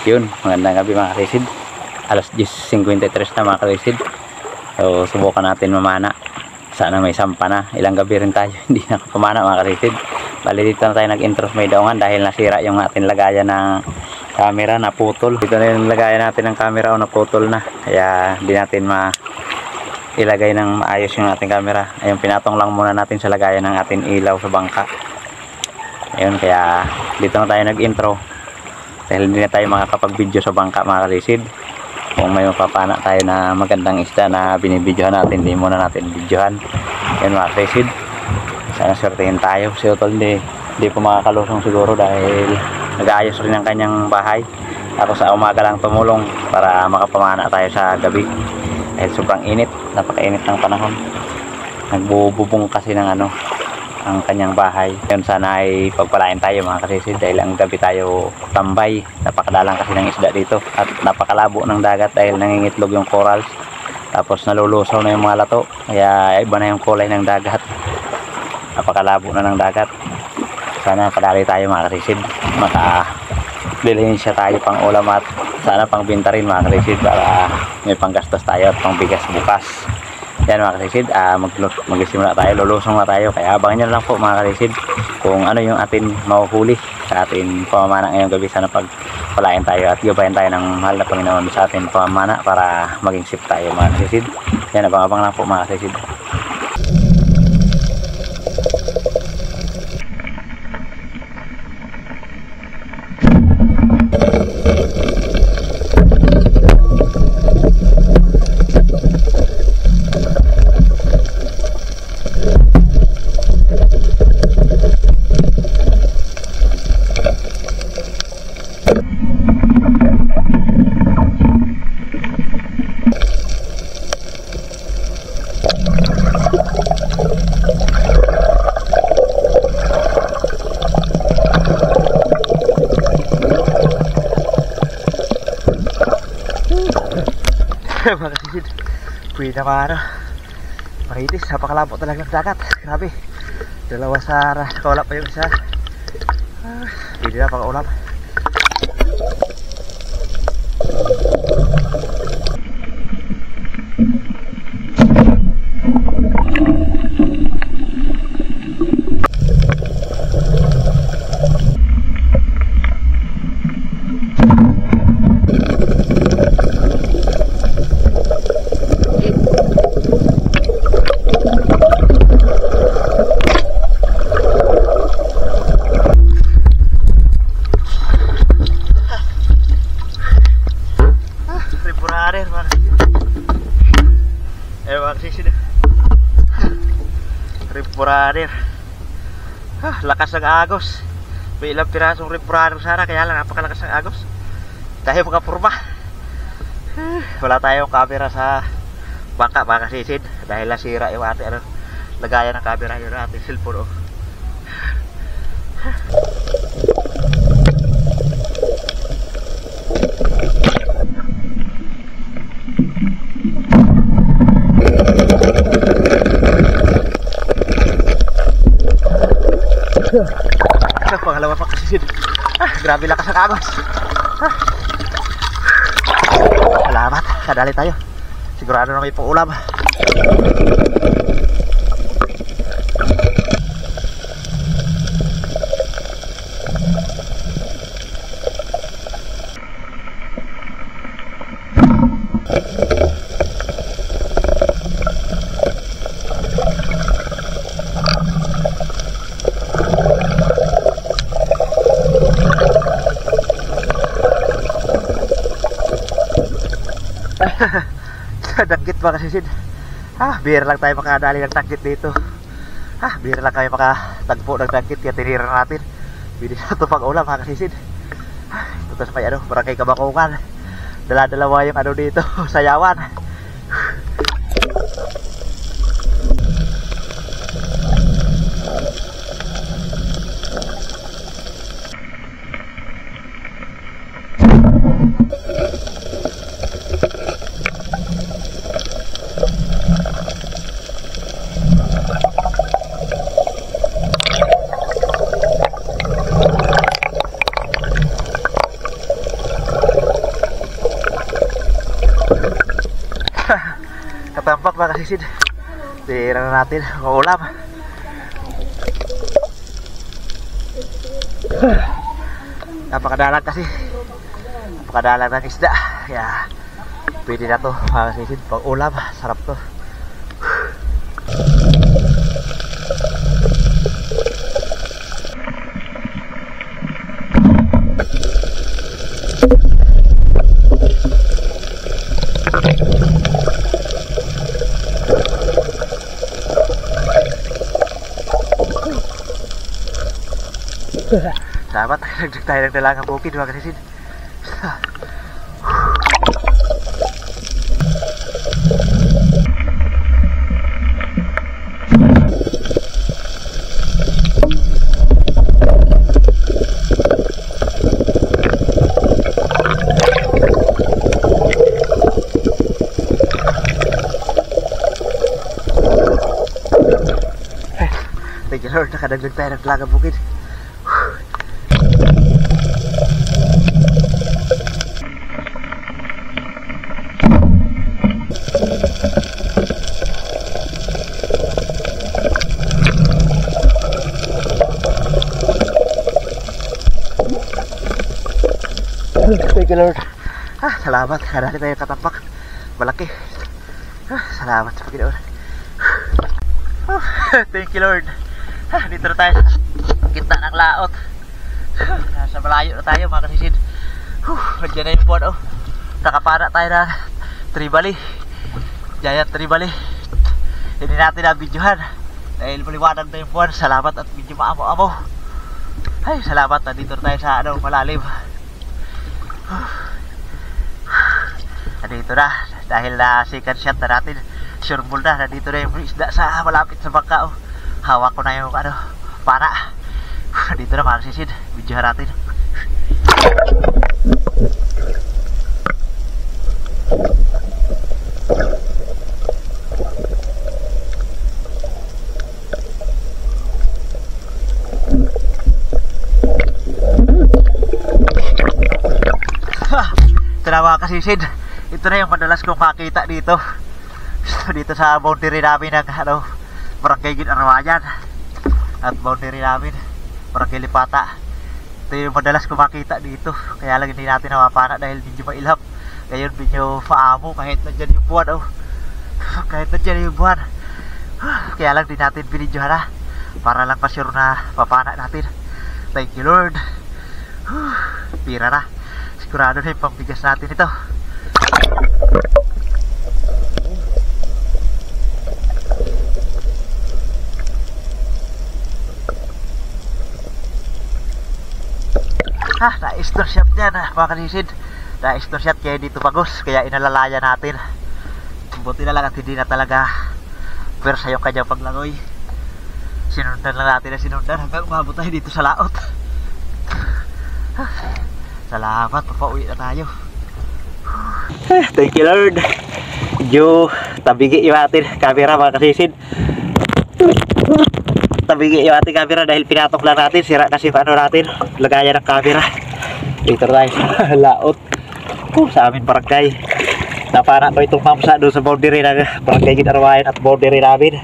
Yun, magandang gabi mga kalisid. Alas 10:53 na mga kalisid. So subukan natin mamana. Sana may sampa na. Ilang gabi rin tayo hindi nakapamana mga kalisid. Bali dito na tayo nag-intro may daungan dahil nasira yung ating lagayan ng camera, naputol. Dito na yung lagayan natin ng camera o naputol na. Kaya hindi natin ilagay ng maayos yung ating camera. Ayun, pinatong lang muna natin sa lagayan ng ating ilaw sa bangka. Ayun, kaya dito na tayo nag-intro. Dahil hindi na tayo makakapag-video sa bangka mga kalisid. Kung may mapapana tayo na magandang isda na binibidyohan natin, hindi muna natin videohan. Yan mga kalisid. Sana swertehin tayo. Si Utol hindi po makakalusong siguro dahil nag-aayos rin ang kanyang bahay. Ako sa umaga lang tumulong para makapamana tayo sa gabi. Dahil sobrang init, napakainit ng panahon. Nagbububong kasi ng ang kanyang bahay. Yun, sana ay pagpalain tayo mga kasisid dahil ang gabi tayo tambay. Napakadalang kasi ng isda dito at napakalabo ng dagat dahil nangingitlog yung corals, tapos nalulusaw na yung mga lato, kaya iba na yung kulay ng dagat, napakalabo na ng dagat. Sana kadali tayo mga kasisid, makabilhin siya tayo pang ulam at sana pang binta rin mga kasisid para may panggastos tayo at pang bigas bukas. Yan mga kalisid, mag-simula tayo, lulusong na tayo, kaya abangan nyo lang po mga kalisid kung ano yung atin mahuhuli sa atin pamamana ngayong gabi. Sana pagpalain tayo at gabayan tayo ng mahal na Panginoon sa atin pamamana para maging safe tayo mga kalisid. Yan, abang-abang lang po mga kalisid. Mga kasisid, pwede naman maritis, napakalabo talaga ng dagat. Grabe, dalawa sa kaulap pa yung isa. Pwede na pang ulap. Ripurader. Lakas ng agos. May ilang pirasong ripurader sana, kaya lang napakalakas ng agos. Tayo makapurma. Wala tayong camera sa bangka mga kasisid dahil nasira yung ating lagayan ng camera yung ating cellphone. Pangalawa pa kasi grabe lakas ang agos. Salamat, kadali tayo. Sigurado na may paulam. Dagit ba kasi Sid? Bihira lang tayo makadali ng tangkit dito. Bihira lang kayo makatagpo ng tangkit kaya tinira natin. Bili na ito pag ulam mga kasisid. Tapos may barangay Kabakungan. Dala-dalawa yung dito, sayawan. Katampak mga kasisid. Tira na natin ang ulam. Napakadalang kasi. Napakadalang ng isda. Kaya pwede na to mga kasisid. Pag ulam, sarap to. Salamat, nagdag tayo ng dalagang bukid mga kasisid. Thank you Lord, nakadagdag tayo ng dalagang bukid. Thank you Lord. Salamat, karali tayo katampak. Malaki. Salamat sa Panginoon. Thank you Lord. Dito na tayo sa gitna ng laot. Nasa malayo na tayo mga kasisid. Nandiyan na yung buwan. Nakapana tayo ng tribali. Giant tribali. Hindi natin na-videohan dahil maliwanag na yung buwan. Salamat at medyo maamo-amo. Ay, salamat. Nandito na tayo sa malalim. Nandito na dahil na second shot na natin. Sure ball na. Nandito na yung isda sa malapit sa bangka. Hawak ko na yung para. Nandito na mga kasisid. Videohan natin. Ito na mga kasisid. Ito na yung madalas kong makita dito. Dito sa boundary namin ng Barangay Ginarawayan at boundary namin Barangay Lipata. Ito yung madalas kong makita dito. Kaya lang hindi natin nawapana dahil medyo mailhap. Ngayon medyo paamo kahit nandyan yung buwan. Kahit nandyan yung buwan. Kaya lang di natin binidyohan na para lang pa-sure na mapana natin. Thank you Lord. Pira na. Sigurado na yung pambigas natin ito. Na-store shot yan mga kanisid. Na-store shot kaya dito bagos. Kaya inalalaya natin. Buti na lang at hindi na talaga persa yung kanyang paglangoy. Sinundan lang natin na sinundan hanggang umabot tayo dito sa laot. Salamat, papauwi na tayo. Thank you Lord. Medyo tabigi yung ating camera mga kasisid. Tabigi yung ating camera dahil pinatok lang natin. Sira kasi paano natin lagayan ng camera. Dito tayo sa laot sa amin barangay. Napana ko itong mamsa doon sa boundary ng Barangay Ginarawayan at boundary namin.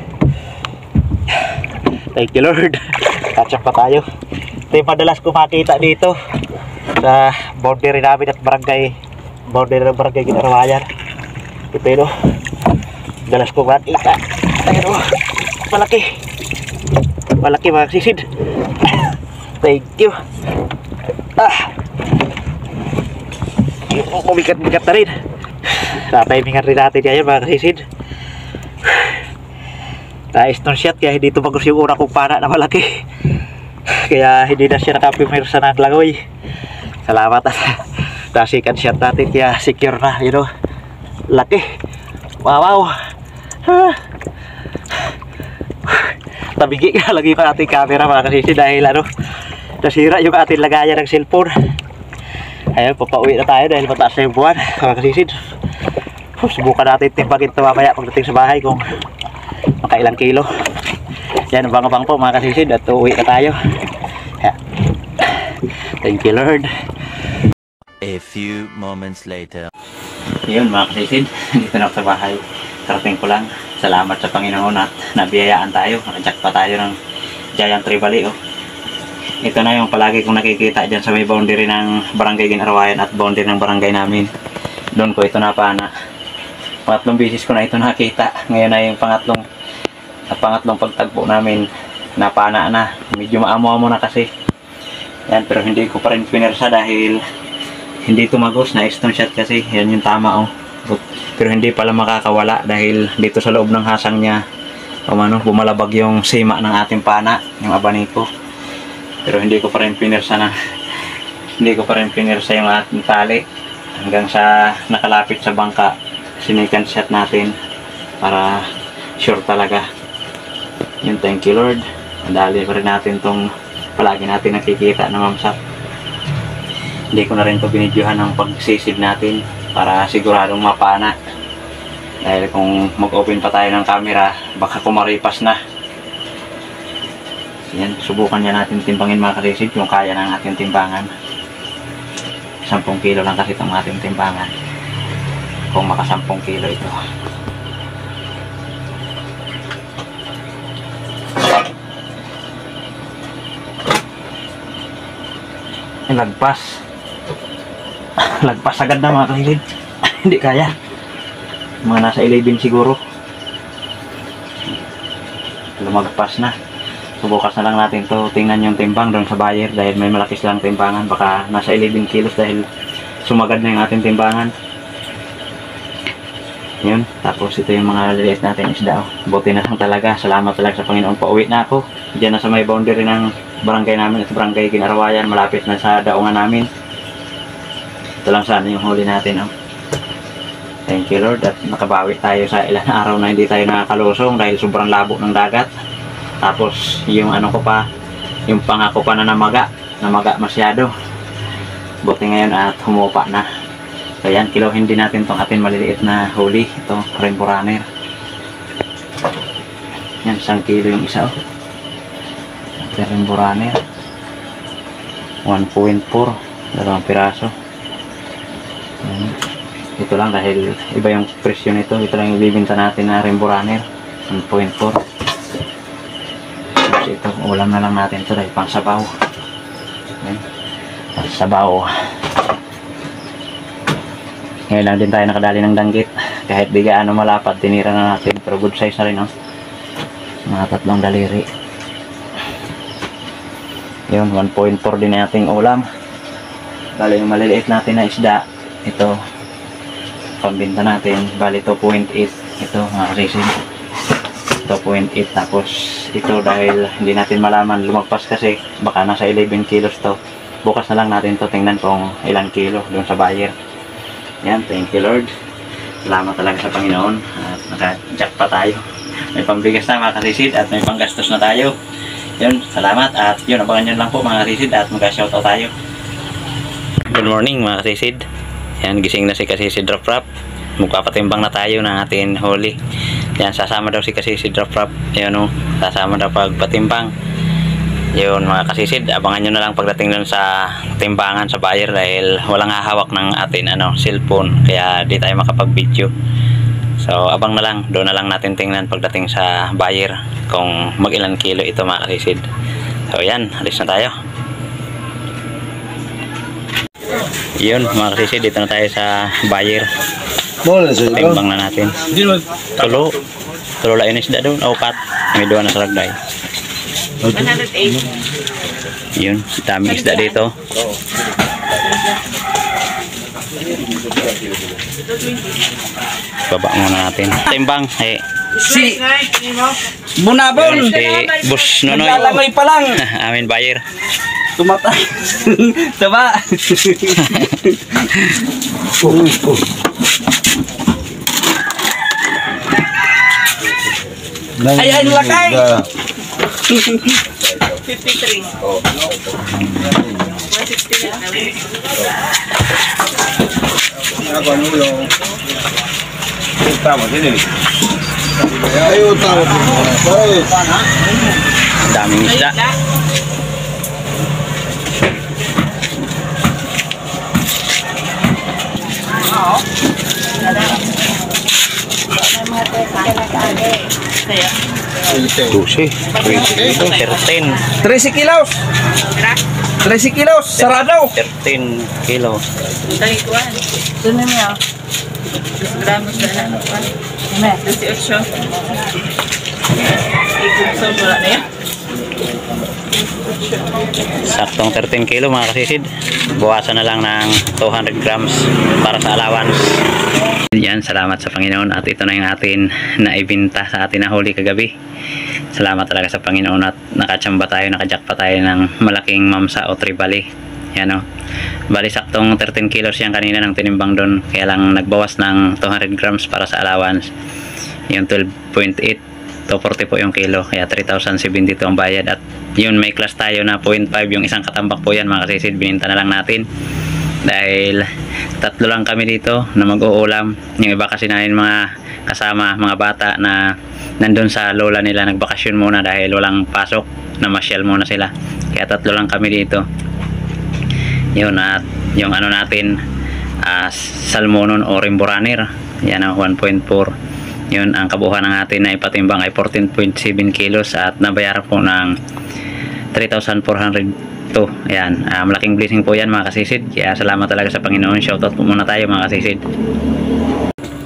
Thank you Lord. Catch up pa tayo. Ito yung madalas ko makita dito sa boundary namin at boundary ng Barangay Ginarawayan. Ito yun madalas ko makita. Ayun malaki. Malaki mga sisid. Thank you. Yung kumikat-mikat na rin. Tatimingan rin natin yan mga sisid. Na-stone shot kaya hindi tumagos yung una kong pana na malaki. Kaya hindi na siya nakapimirsa ng langoy. Salamat at na-second shot natin kaya secure na, you know. Laki. Wow. Tabigi ka lagi yung ating camera mga kasisi dahil ano, nasira yung ating lagayan ng cellphone. Ayun, papauwi na tayo dahil mataas na yung buwan mga kasisi. Subukan natin timbagin ito mamaya pagdating sa bahay kung makailang kilo. Yan, abang-abang po mga kasisi at uuwi na tayo. Thank you Lord. A few moments later. Yun mga kasisid, dito na ako sa bahay. Karating ko lang. Salamat sa Panginoon at nabiyayaan tayo. Nakajack pa tayo ng Giant Trevally. Oh. Ito na yung palagi kong nakikita dyan sa may boundary ng Barangay Ginarawayan at boundary ng barangay namin. Doon ko ito napana. Pangatlong bisis ko na ito nakita. Ngayon na yung pangatlong pagtagpo namin. Napana na. Medyo maamo-amo na kasi. Yan, pero hindi ko pa rin pinersa dahil hindi tumagos. Na-stone shot kasi. Yan yung tama. Oh. Pero hindi pala makakawala dahil dito sa loob ng hasang niya bumalabag yung sima ng ating pana, yung abaniko. Pero hindi ko pa rin pinersa yung ating tali hanggang sa nakalapit sa bangka. Sinikan shot natin para sure talaga. Yun, thank you Lord. Madali pa rin natin tong palagi natin nakikita na mamsat. Hindi ko na rin to binidyohan ng pagsisid natin para siguradong mapana. Dahil kung mag-open pa tayo ng camera, baka kumaripas na. Yan, subukan niya natin timbangin mga kasisid kung kaya ng ating timbangan. 10 kilo lang kasi itong ating timbangan. Kung maka 10 kilo ito. Lagpas agad na mga kasisid. Hindi kaya. Mga nasa 11 siguro. Lumagpas na. Subukas na lang natin to. Tingnan yung timbang doon sa buyer dahil may malaki silang timbangan. Baka nasa 11 kilos dahil sumagad na yung ating timbangan. Yun. Tapos ito yung mga liliit natin isda. Buti na lang talaga. Salamat talaga sa Panginoon. Pauwi na ako. Diyan na sa may boundary ng barangay namin. Ito barangay Ginarawayan. Malapit na sa daungan namin. Ito lang sana yung huli natin. Thank you Lord at nakabawi tayo sa ilang araw na hindi tayo nakakalusong dahil sobrang labo ng dagat. Tapos yung yung pangako pa na namaga masyado. Buti ngayon at humupa na. So yan, kilohin din natin itong ating maliliit na huli. Ito, rainbow runner. Yan, 1 kilo yung isa. Rainbow runner 1.4, 2 piraso. Ito lang dahil iba yung presyo nito. Ito lang yung bibinta natin na rainbow runner 1.4. Tapos ito, ulam na lang natin ito dahil pang sabaw. Pang sabaw. Ngayon lang din tayo nakadali ng danggit. Kahit di gaano malapad, tinira na natin. Pero good size na rin, no? Mga 3 daliri. Yun, 1.4 din nating ulam. Bali yung maliliit natin na isda. Ito, pambinta natin. Bali 2.8. Ito, mga kasisig. 2.8. Tapos, ito dahil hindi natin malaman. Lumagpas kasi. Baka nasa 11 kilos to. Bukas na lang natin to. Tingnan kung ilang kilo doon sa buyer. Yan, thank you Lord. Salamat talaga sa Panginoon. At naka-jack pa tayo. May pambigas na mga kasisid at may panggastos na tayo. Yun, salamat. At yun, abangan nyo lang po mga kasisid at mag-shoutout tayo. Good morning mga kasisid. Yan, gising na si Kasisid Rap Rap. Magpapatimbang na tayo ng ating huli. Yan, sasama daw si Kasisid Rap Rap. Yan o, sasama daw pagpatimbang. Yun mga kasisid, abangan nyo na lang pagdating dun sa timbangan sa buyer dahil walang hahawak ng atin cellphone. Kaya di tayo makapag-video. So abang na lang, doon na lang natin tingnan pagdating sa buyer kung mag-ilan kilo ito mga kasisid. So yan, alis na tayo. Yun mga kasisid, dito na tayo sa buyer. Timbang na natin. Tulo lang isda doon, upat. May 2 na sa lagday. 108. Yun, daming isda dito. Baba muna natin. Timbang, Si Bunabon. Si Boss Nonoy. Naglalangoy pa lang. Amin buyer. Tumatay. Taba. Ay, ay, lakay. 53. 160 na. Daming isda. Susi. 13. 13 kilos. 13 kilos. Sarado. 13 kilos. Dali ko ah. Doon na niya. Gramos na lang. 18. Ikot wala na yan. Saktong 13 kilo mga kasisid. Buwasan na lang ng 200 grams para sa allowance. Yan, salamat sa Panginoon at ito na yung atin na ibinta sa atin na huli kagabi. Salamat talaga sa Panginoon at nakatsamba tayo, nakajakpa tayo ng malaking mamsa o tribali. Yan o. Bali saktong 13 kilos yan kanina ng tinimbang doon. Kaya lang nagbawas ng 200 grams para sa allowance. Yung 12.8 to 40 po yung kilo. Kaya 3,072 ang bayad. At yun, may class tayo na 0.5 yung isang katambak po yan mga kasisid. Bininta na lang natin. Dahil tatlo lang kami dito na mag-uulam. Yung iba kasi namin mga kasama, mga bata na nandun sa lola nila nagbakasyon muna dahil walang pasok, na masyal muna sila. Kaya tatlo lang kami dito. Yun, at yung ano natin, salmonon o rimboranir, yan ang 1.4. Yun, ang kabuuan ng atin na ipatimbang ay 14.7 kilos at nabayaran po ng 3,402. Ayan, malaking blessing po yan mga kasisid. Kaya salamat talaga sa Panginoon. Shoutout po muna tayo mga kasisid.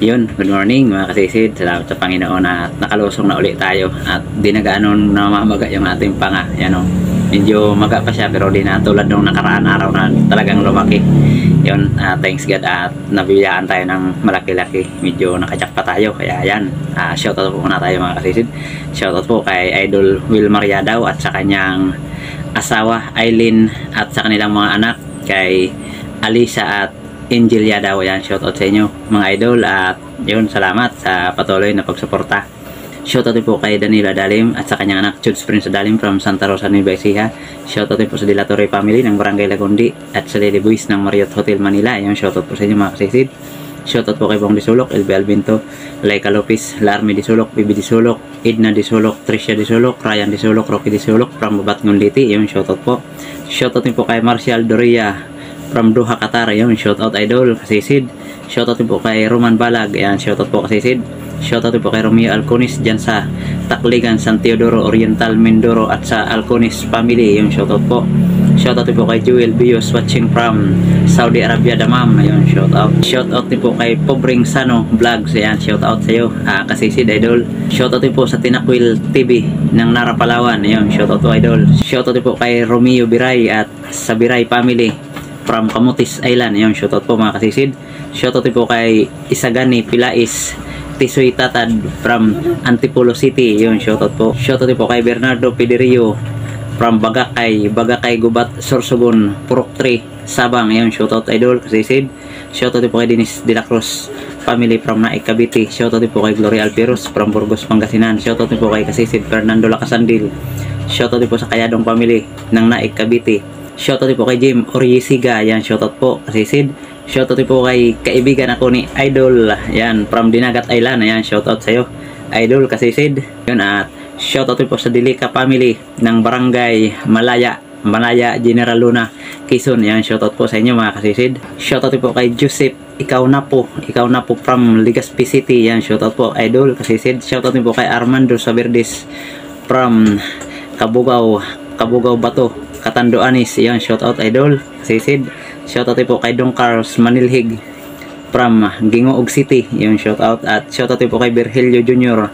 Yun, good morning mga kasisid. Salamat sa Panginoon na nakalusong na ulit tayo. At di na gaano namamaga yung ating panga. Yan o, medyo maga pa siya pero di na tulad nung nakaraan araw na talagang lumaki. Yun, thanks God at nabiyaan tayo ng malaki-laki. Medyo nakajak pa tayo. Kaya yan, shoutout po muna tayo mga kasisid. Shoutout po kay Idol Will Mariadaw at sa kanyang asawa Aileen at sa kanilang mga anak kay Alisa at Angel Yadaw. Yan, shoutout sa inyo mga idol at yun, salamat sa patuloy na pagsuporta. Shoutout po kay Danila Dalim at sa kanyang anak Judes Prince Dalim from Santa Rosa, Nueva Ecija. Shoutout po sa Dilatore family ng Barangay Lagundi at sa Lily Boys ng Marriott Hotel Manila. Yan, shoutout po sa inyo mga kasisid. Shoutout po kay Bong Disulok, LB Albinto, Laika Lopez, Larmy Disulok, Bibi Disulok, Edna Disulok, Tricia Disulok, Ryan Disulok, Rocky Disulok from Babat Ngunditi. Yung shoutout po. Shoutout po kay Marcial Doria from Doha, Qatar. Yung shoutout idol kasisid. Shoutout po kay Roman Balag. Yan, shoutout po kasisid. Shoutout po kay Romeo Alconis dyan sa Takligan, San Teodoro, Oriental, Mindoro at sa Alconis family. Yung shoutout po. Shoutout po kay Joel Bios watching from Saudi Arabia, Damam. Ayun, shoutout. Shoutout din po kay Pobring Sano Vlogs. Ayan, shoutout sa iyo, kasisid idol. Shoutout din po sa Tinakwil TV ng Nara, Palawan. Ayun, shoutout po idol. Shoutout din po kay Romeo Biray at sa Biray family from Camotes Island. Ayun, shoutout po mga kasisid. Shoutout din po kay Isagani Pilais Tisoy Tatad from Antipolo City. Ayun, shoutout po. Shoutout din po kay Bernardo Pederio from Bagakay Gubat, Sorsogon, Purok 3, Sabang. Ayun, shoutout idol kasisid. Shoutout po kay Dennis De La Cruz family from Naik, Cavite. Shoutout po kay Gloria Alperos from Burgos, Pangasinan. Shoutout po kay kasisid Fernando Lacasandil. Shoutout po sa Kayadong family ng Naik, Cavite. Shoutout po kay Jim Oriesiga. Yan, shoutout po kasisid. Shoutout po kay kaibigan ako ni Idol, yan, from Dinagat Island. Ayan, shoutout sa iyo idol kasisid. Yun, at shoutout po sa Dilica family ng Barangay Malaya, General Luna, Quezon. Yan, shoutout po sa inyo mga kasisid. Shoutout po kay Joseph Ikaw na po from Legazpi City. Yan, shoutout po idol kasisid. Shoutout po kay Armando Saverdes from Kabugao Bato, Catanduanes. Yan, shoutout idol kasisid. Shoutout po kay Don Carlos Manilhig from Gingoog City. Yung shoutout. At shoutout po kay Virgilio Jr.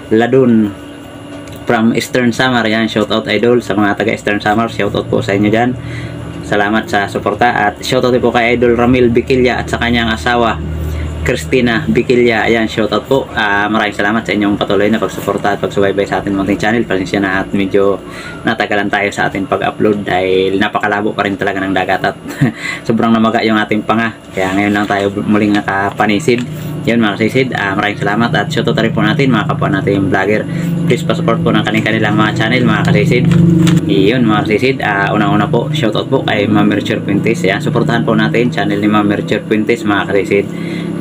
Ladun from Eastern Samar. Yan, shoutout idol sa mga taga Eastern Samar. Shoutout po sa inyo dyan. Salamat sa suporta. At shoutout po kay Idol Ramil Bikilya at sa kanyang asawa Christina Bikilya. Ayan, shoutout po. Maraming salamat sa inyong patuloy na pagsuporta at pagsubaybay sa ating munting channel. Pasensya na at medyo natagalan tayo sa ating pag-upload dahil napakalabo pa rin talaga ng dagat at sobrang namaga yung ating panga. Kaya ngayon lang tayo muling nakapanisid. Yun mga kasisid, maraming salamat at shoutout rin po natin mga kapwa natin vlogger. Please pa-support po ng kanilang mga channel mga kasisid. Yun mga kasisid, unang-una po shoutout po kay Ma'am Mercher Puentes. Ayan, supportahan po natin channel ni Ma'am Mercher Puentes mga kasisid.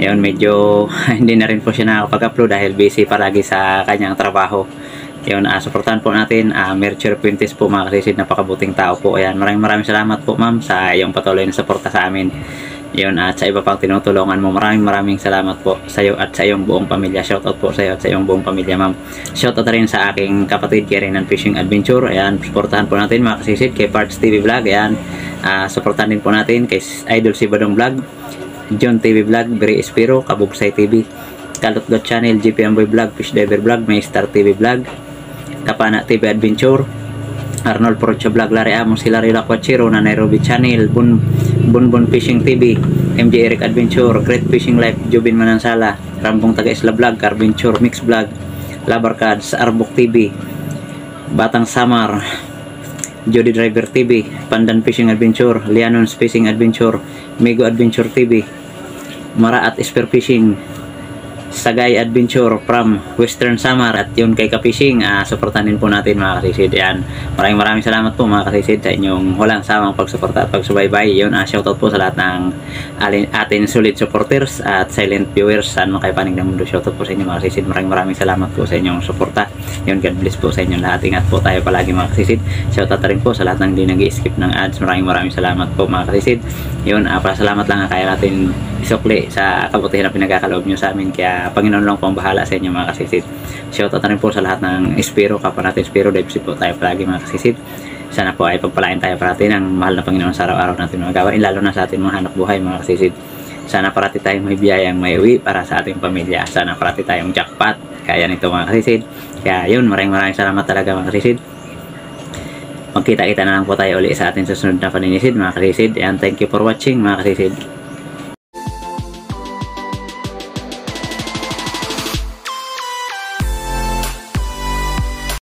Ayun, medyo hindi na rin po siya nakakapag-upload dahil busy palagi sa kanyang trabaho. Ayun, supportahan po natin Mercher Puentes po mga kasisid, napakabuting tao po. Ayan, maraming salamat po ma'am sa iyong patuloy na suporta sa amin. Ayun, at sa iba pang tinutulungan mo, maraming salamat po sa iyo at sa iyong buong pamilya. Shoutout po sa iyo at sa iyong buong pamilya ma'am. Shoutout rin sa aking kapatid Kirinan Fishing Adventure. Ayan, supportahan po natin mga kasisid kay Parts TV Vlog. Ayan, supportahan din po natin kay Idol si Badong Vlog, John TV Vlog, Bri Espiro, Kabugsay TV, Kalutgot Channel, GP Amboy Vlog, Fish Diver Vlog, Maystar TV Vlog, Kapana TV Adventure, Arnold Porcho Vlog, Larry Amos, Hilary Lakwachiro, na Nairobi Channel, Bunbun Fishing TV, MJ Eric Adventure, Great Fishing Life, Jubin Manansala, Rambong Taga Isla Vlog, Carventure Mix Vlog, Labarcads, Arbok TV, Batang Samar, Jody Driver TV, Pandan Fishing Adventure, Lianon's Fishing Adventure, Migo Adventure TV, Mara at Spear Fishing, Sagay Adventure from Western Samar, at yun kay Ka-Fishing. Supportan din po natin mga kasisid. Yan, maraming salamat po mga kasisid sa inyong walang samang pagsuporta at pagsubaybay. Yun, shoutout po sa lahat ng ating solid supporters at silent viewers saan man kayo panig ng mundo. Shoutout po sa inyo mga kasisid. Maraming salamat po sa inyong suporta. Yun, God bless po sa inyong lahat. Ingat po tayo palagi mga kasisid. Shoutout rin po sa lahat ng hindi nag-skip ng ads. Maraming salamat po mga kasisid. Yun, pasalamat lang kaya natin isukli sa kabutihan na pinagkakaloob nyo sa amin. Kaya Panginoon lang po ang bahala sa inyo mga kasisid. Shoutout na rin po sa lahat ng Espiro, kapwa natin Espiro, Debsi po tayo palagi mga kasisid. Sana po ay pagpalain tayo parati ng mahal na Panginoon sa araw-araw natin mga gawain, lalo na sa ating mga hanap buhay mga kasisid. Sana parati tayong may biyayang may uwi para sa ating pamilya. Sana parati tayong jackpot kaya nito mga kasisid. Kaya yun, maraming salamat talaga mga kasisid. Magkita-kita na lang po tayo uli sa ating susunod na paninisid mga kasisid. And thank you for watching mga kasisid.